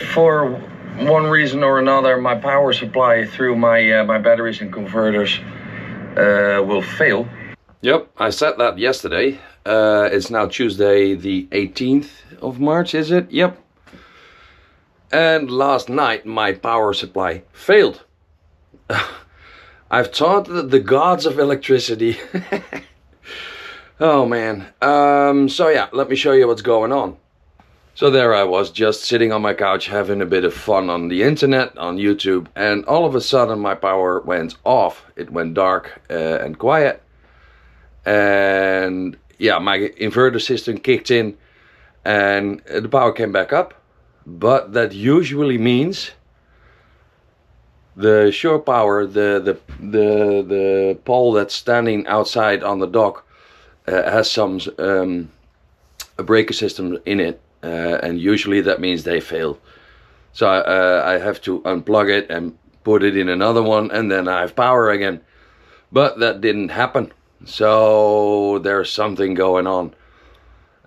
For one reason or another, my power supply through my batteries and converters will fail. Yep, I said that yesterday. It's now Tuesday the 18th of March, is it? Yep. And last night my power supply failed. I've taunted the gods of electricity. Oh man. So yeah, let me show you what's going on. So there I was, just sitting on my couch having a bit of fun on the internet, on YouTube, and all of a sudden my power went off. It went dark and quiet. And yeah, my inverter system kicked in and the power came back up. But that usually means the shore power, the pole that's standing outside on the dock has some a breaker system in it. And usually that means they fail. So I have to unplug it and put it in another one, and then I have power again. But that didn't happen. So there's something going on.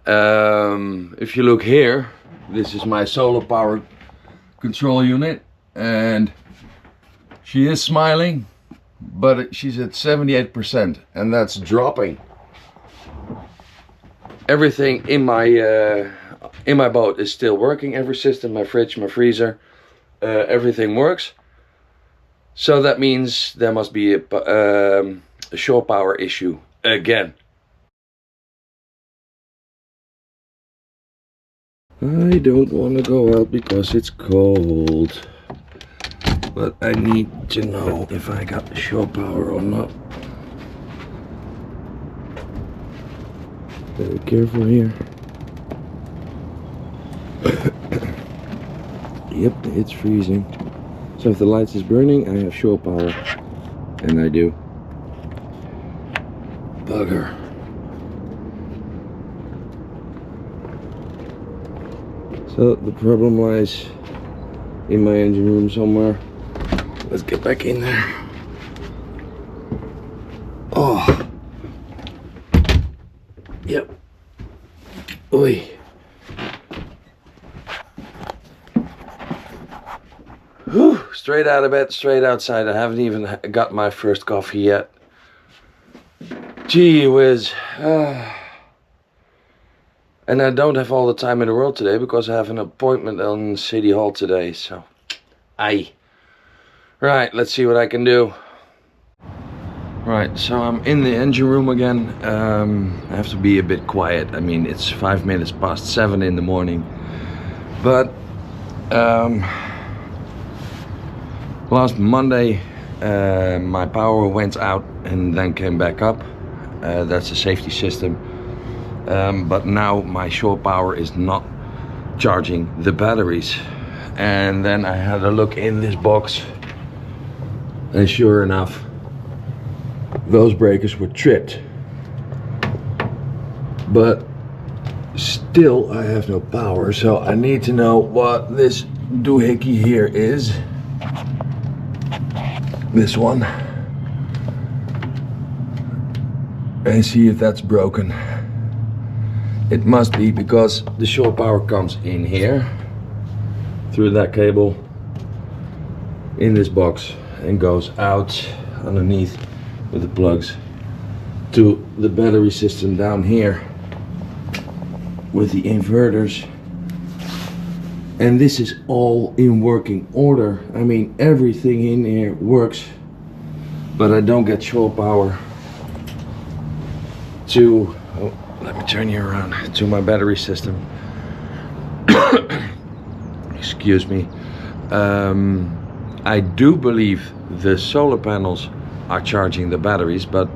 If you look here, this is my solar power control unit, and she is smiling, but she's at 78%, and that's dropping. Everything in my boat is still working. Every system, my fridge, my freezer, everything works. So that means there must be a shore power issue again. I don't want to go out because it's cold, but I need to know if I got shore power or not. Very careful here. Yep, it's freezing. So if the lights is burning, I have shore power. And I do. Bugger. So the problem lies in my engine room somewhere. Let's get back in there. Oh. Yep. Oi. Whew. Straight out of bed, straight outside. I haven't even got my first coffee yet. Gee whiz. And I don't have all the time in the world today because I have an appointment on City Hall today. So, aye. Right, let's see what I can do. Right, so I'm in the engine room again. I have to be a bit quiet. I mean, it's 5 minutes past 7 in the morning. But, last Monday my power went out and then came back up. That's a safety system. But now my shore power is not charging the batteries. And then I had a look in this box, and sure enough, those breakers were tripped. But still I have no power, so I need to know what this doohickey here is. This one. And see if that's broken. It must be, because the shore power comes in here through that cable in this box and goes out underneath with the plugs to the battery system down here with the inverters. And this is all in working order. I mean, everything in here works, but I don't get shore power to, oh, let me turn you around, to my battery system. Excuse me. I do believe the solar panels are charging the batteries, but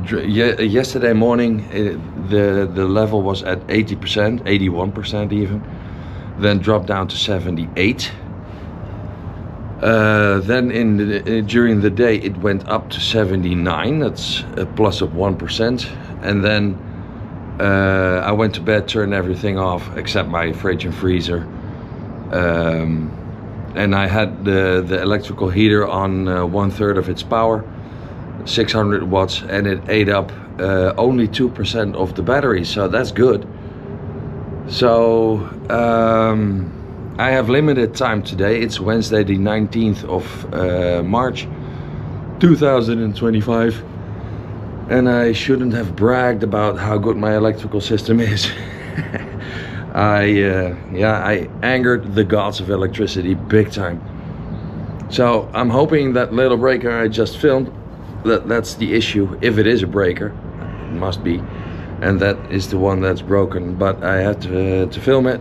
yesterday morning the level was at 80%, 81% even, then dropped down to 78. Then during the day it went up to 79. That's a plus of 1%. And then I went to bed, turned everything off except my fridge and freezer. And I had the electrical heater on 1/3 of its power, 600 watts, and it ate up only 2% of the battery, so that's good. So I have limited time today. It's Wednesday the 19th of March 2025, and I shouldn't have bragged about how good my electrical system is. I angered the gods of electricity big time. So I'm hoping that little breaker I just filmed, that's the issue. If it is a breaker, it must be, and that is the one that's broken. But I had to film it,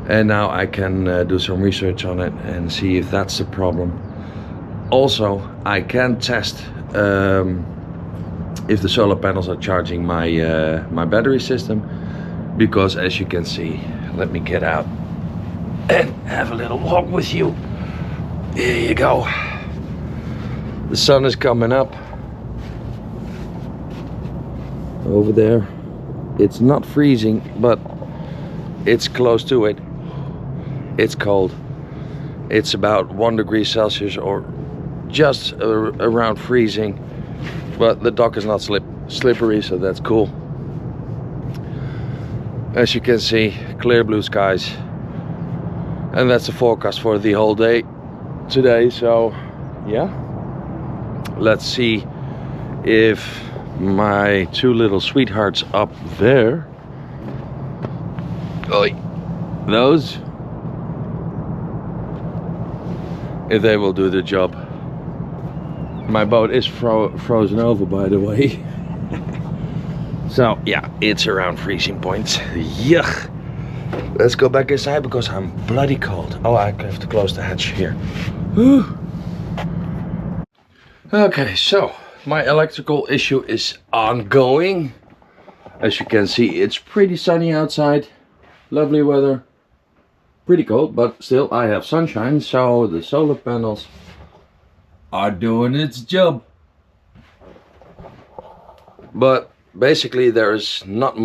and now I can do some research on it and see if that's the problem. Also, I can test if the solar panels are charging my my battery system, because as you can see, let me get out and have a little walk with you. Here you go. The sun is coming up over there. It's not freezing, but it's close to it. It's cold. It's about 1 degree Celsius, or just around freezing, but the dock is not slippery, so that's cool. As you can see, clear blue skies, and that's the forecast for the whole day today. So yeah, let's see if my two little sweethearts up there, those, if they will do the job. My boat is frozen over, by the way. So yeah, it's around freezing point. Yuck. Let's go back inside because I'm bloody cold. Oh, I have to close the hatch here. Whew. Okay, so my electrical issue is ongoing. As you can see, it's pretty sunny outside. Lovely weather. Pretty cold, but still I have sunshine, so the solar panels are doing its job. But basically there is not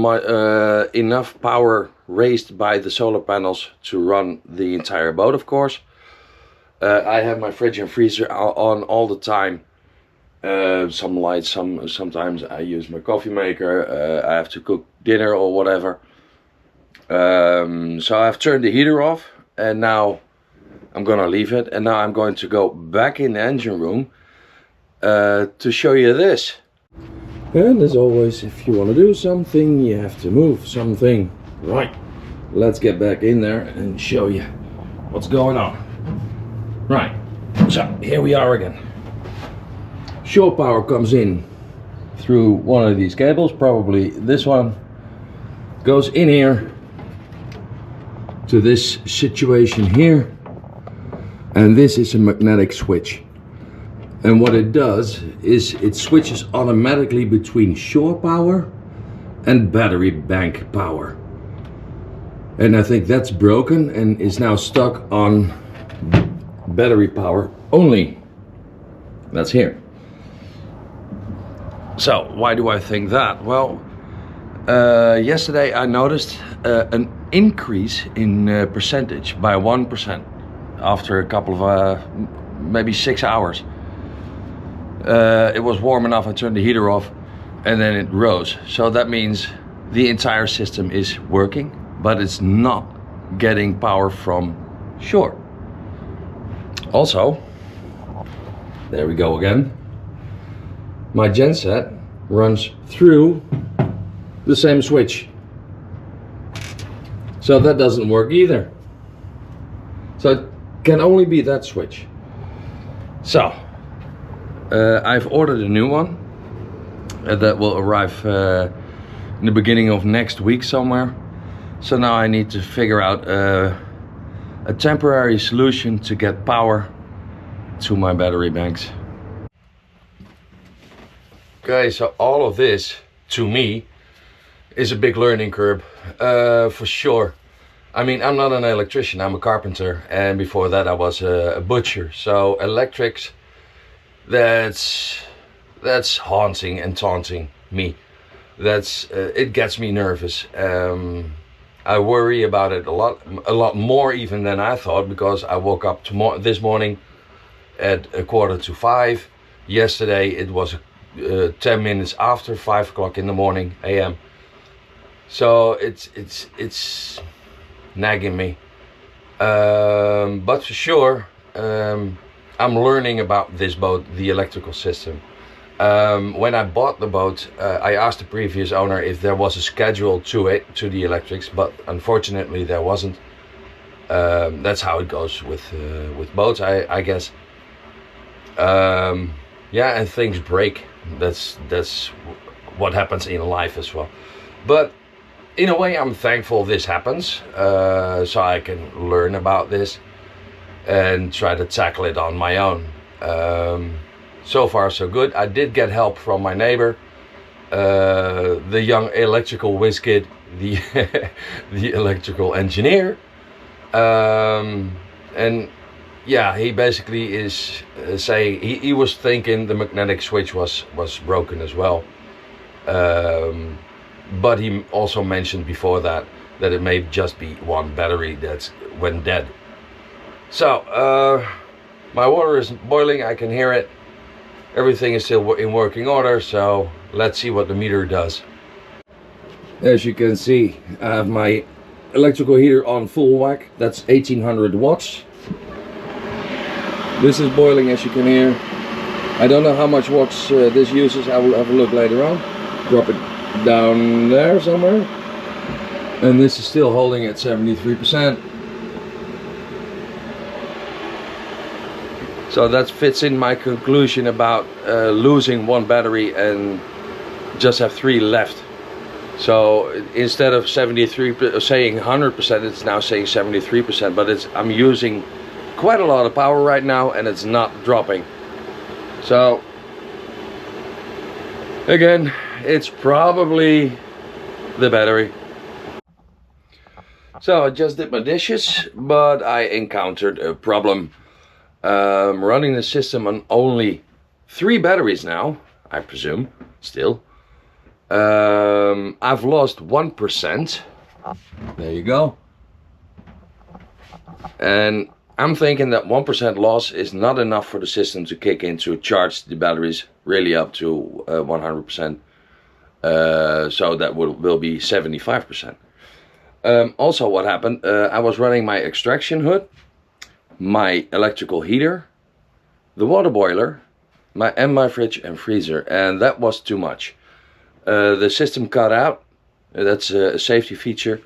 enough power raised by the solar panels to run the entire boat, of course. I have my fridge and freezer on all the time. Some lights, sometimes I use my coffee maker. I have to cook dinner or whatever. So I've turned the heater off, and now I'm gonna leave it, and now I'm going to go back in the engine room to show you this. And as always, if you want to do something, you have to move something. Right, let's get back in there and show you what's going on. Right, so here we are again. Shore power comes in through one of these cables, probably this one, goes in here to this situation here, and this is a magnetic switch. And what it does is it switches automatically between shore power and battery bank power. And I think that's broken and is now stuck on battery power only. That's here. So why do I think that? Well, yesterday I noticed an increase in percentage by 1% after a couple of maybe 6 hours. It was warm enough, I turned the heater off, and then it rose. So that means the entire system is working, but it's not getting power from shore. Also, there we go again, my genset runs through the same switch. So that doesn't work either. So it can only be that switch. So I've ordered a new one that will arrive in the beginning of next week somewhere. So now I need to figure out a temporary solution to get power to my battery banks. Okay, so all of this to me is a big learning curve, for sure. I mean, I'm not an electrician, I'm a carpenter, and before that I was a butcher. So electrics, that's haunting and taunting me. It gets me nervous. I worry about it a lot more even than I thought, because I woke up this morning at 4:45. Yesterday it was 10 minutes after 5 o'clock in the morning AM. So it's nagging me. But for sure, I'm learning about this boat, the electrical system. When I bought the boat, I asked the previous owner if there was a schedule to it, to the electrics, but unfortunately there wasn't. That's how it goes with boats, I guess. Yeah, and things break. That's what happens in life as well. But in a way, I'm thankful this happens, so I can learn about this and try to tackle it on my own. So far so good. I did get help from my neighbor, the young electrical whiz kid, the the electrical engineer, and yeah, he basically is saying he was thinking the magnetic switch was broken as well, but he also mentioned before that it may just be one battery that's went dead. So my water is boiling, I can hear it. Everything is still in working order, so let's see what the meter does. As you can see, I have my electrical heater on full whack. That's 1800 watts. This is boiling, as you can hear. I don't know how much watts this uses. I will have a look later on. Drop it down there somewhere. And this is still holding at 73%. So that fits in my conclusion about losing one battery and just have 3 left. So instead of 73, saying 100%, it's now saying 73%. But I'm using quite a lot of power right now, and it's not dropping. So again, it's probably the battery. So I just did my dishes, but I encountered a problem. Running the system on only 3 batteries now, I presume, still. I've lost 1%. There you go. And I'm thinking that 1% loss is not enough for the system to kick in to charge the batteries really up to 100%. So that will be 75%. Also what happened, I was running my extraction hood, my electrical heater, the water boiler, my fridge and freezer, and that was too much. The system cut out. That's a safety feature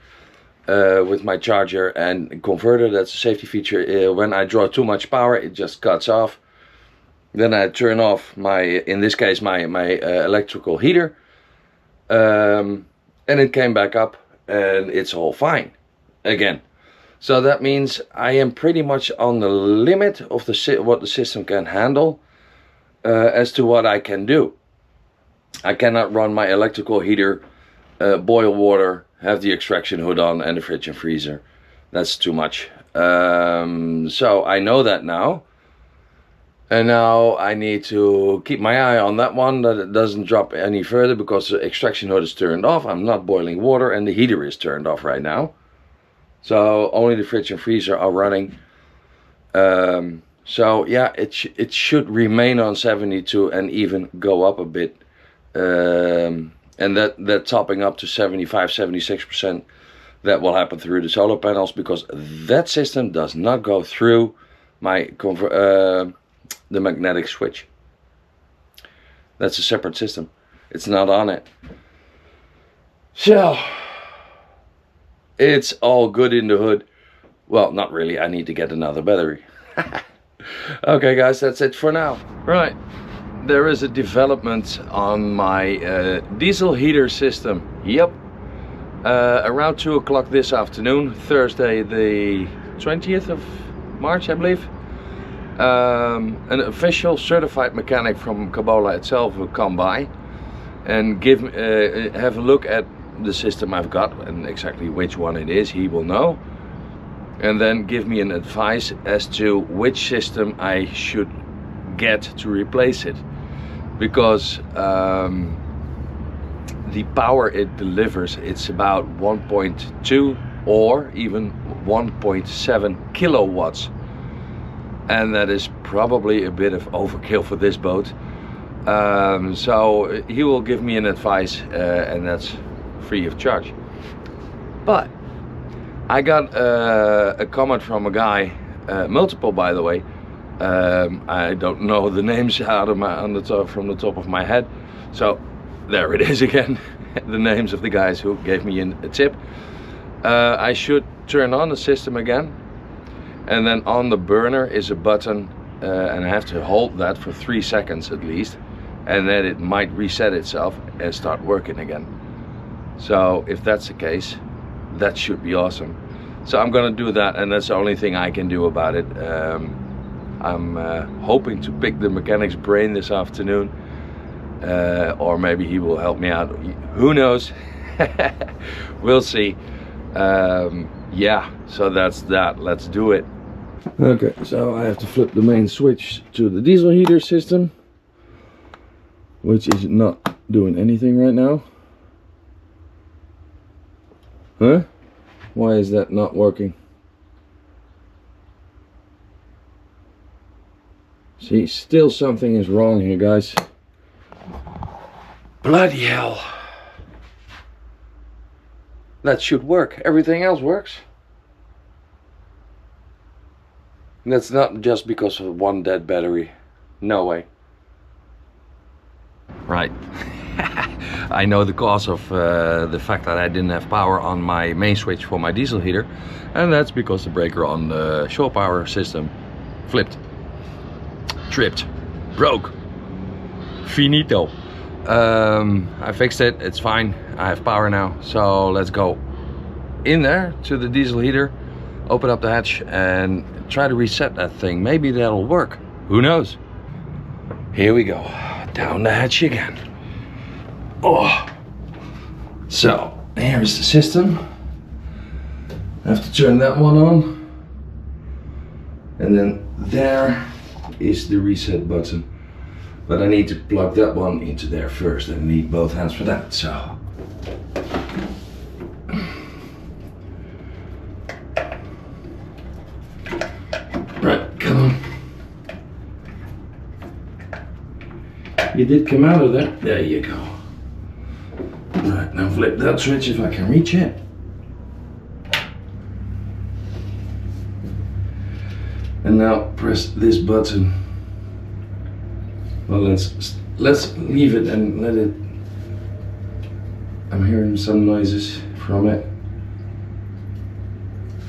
with my charger and converter. That's a safety feature. When I draw too much power, it just cuts off. Then I turn off my, in this case, my electrical heater, and it came back up, and it's all fine again. So that means I am pretty much on the limit of what the system can handle as to what I can do. I cannot run my electrical heater, boil water, have the extraction hood on and the fridge and freezer. That's too much. So I know that now. And now I need to keep my eye on that one, that it doesn't drop any further, because the extraction hood is turned off. I'm not boiling water and the heater is turned off right now. So only the fridge and freezer are running. So yeah, it should remain on 72 and even go up a bit. And that topping up to 75-76%, that will happen through the solar panels, because that system does not go through my the magnetic switch. That's a separate system. It's not on it. So it's all good in the hood. Well, not really. I need to get another battery. Okay guys, that's it for now. Right, there is a development on my diesel heater system. Yep, around 2 o'clock this afternoon, Thursday the 20th of March, I believe. An official certified mechanic from Kabola itself will come by and have a look at the system I've got, and exactly which one it is he will know, and then give me an advice as to which system I should get to replace it, because the power it delivers, it's about 1.2 or even 1.7 kilowatts, and that is probably a bit of overkill for this boat. So he will give me an advice, and that's free of charge. But I got a comment from a guy, multiple by the way. I don't know the names from the top of my head. So there it is again, the names of the guys who gave me a tip. I should turn on the system again, and then on the burner is a button, and I have to hold that for 3 seconds at least, and then it might reset itself and start working again. So if that's the case, that should be awesome. So I'm gonna do that, and that's the only thing I can do about it. I'm hoping to pick the mechanic's brain this afternoon, or maybe he will help me out. Who knows? We'll see. Yeah, so that's that. Let's do it. Okay, so I have to flip the main switch to the diesel heater system, which is not doing anything right now. Huh? Why is that not working? See, still something is wrong here, guys. Bloody hell. That should work. Everything else works. That's not just because of one dead battery. No way. Right. I know the cause of the fact that I didn't have power on my main switch for my diesel heater, and that's because the breaker on the shore power system flipped, tripped, broke. Finito. I fixed it, it's fine. I have power now, so let's go in there to the diesel heater, open up the hatch and try to reset that thing. Maybe that'll work, who knows. Here we go, down the hatch again. Oh, so here's the system. I have to turn that one on, and then there is the reset button, but I need to plug that one into there first, and I need both hands for that. So right, come on. You did come out of there. There you go. Right, now flip that switch if I can reach it. And now press this button. Well, let's leave it and let it. I'm hearing some noises from it.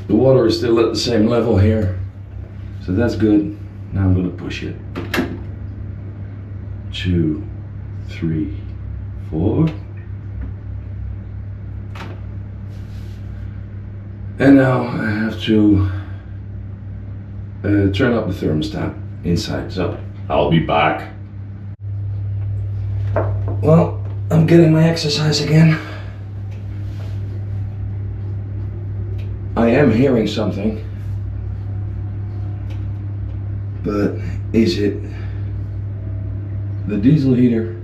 The water is still at the same level here, so that's good. Now I'm gonna push it. 2, 3, 4. And now I have to turn up the thermostat inside, so I'll be back. Well, I'm getting my exercise again. I am hearing something, but is it the diesel heater?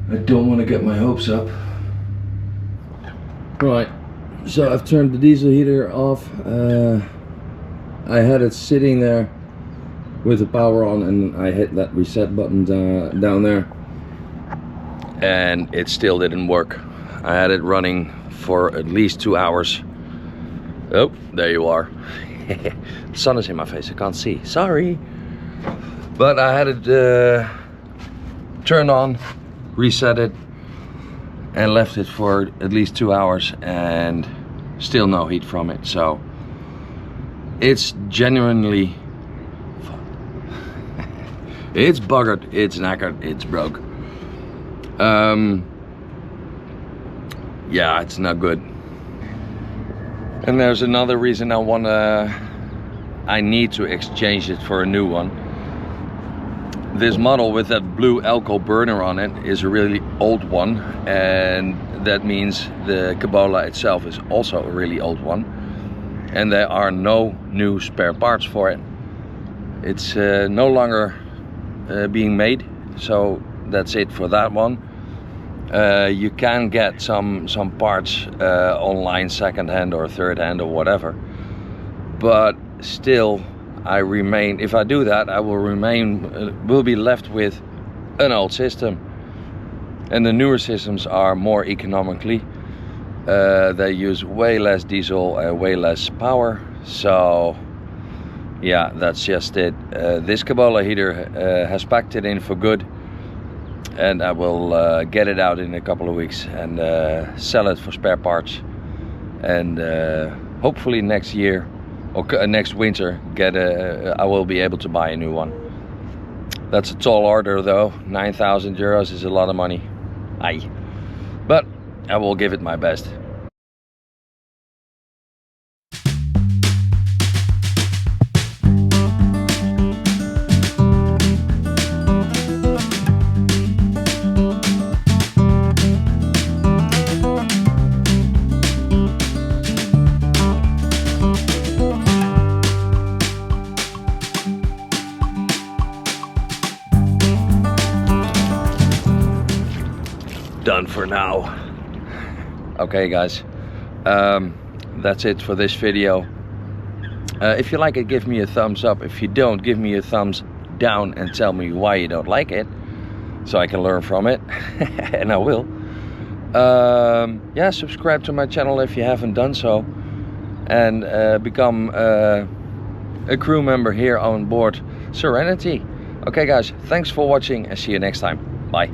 I don't want to get my hopes up. Right, so I've turned the diesel heater off. I had it sitting there with the power on, and I hit that reset button down there, and it still didn't work. I had it running for at least 2 hours. Oh, there you are. The sun is in my face, I can't see, sorry. But I had it turned on, reset it, and left it for at least 2 hours, and still no heat from it. So it's genuinely it's buggered, it's knackered, it's broke. Yeah, it's not good. And there's another reason I need to exchange it for a new one. This model with that blue alcohol burner on it is a really old one, and that means the Cabola itself is also a really old one, and there are no new spare parts for it. It's no longer being made, so that's it for that one. You can get some parts online, second hand or third hand or whatever, but still I remain, if I do that, I will be left with an old system. And the newer systems are more economically. They use way less diesel and way less power. So yeah, that's just it. This Cabola heater has packed it in for good, and I will get it out in a couple of weeks and sell it for spare parts, and hopefully next year or next winter I will be able to buy a new one. That's a tall order though. 9,000 euros is a lot of money. Aye. But I will give it my best. Done for now. Okay guys, that's it for this video. If you like it, give me a thumbs up. If you don't, give me a thumbs down and tell me why you don't like it, so I can learn from it. And I will. Yeah, subscribe to my channel if you haven't done so, and become a crew member here on board Serenity. Okay guys, thanks for watching and see you next time. Bye.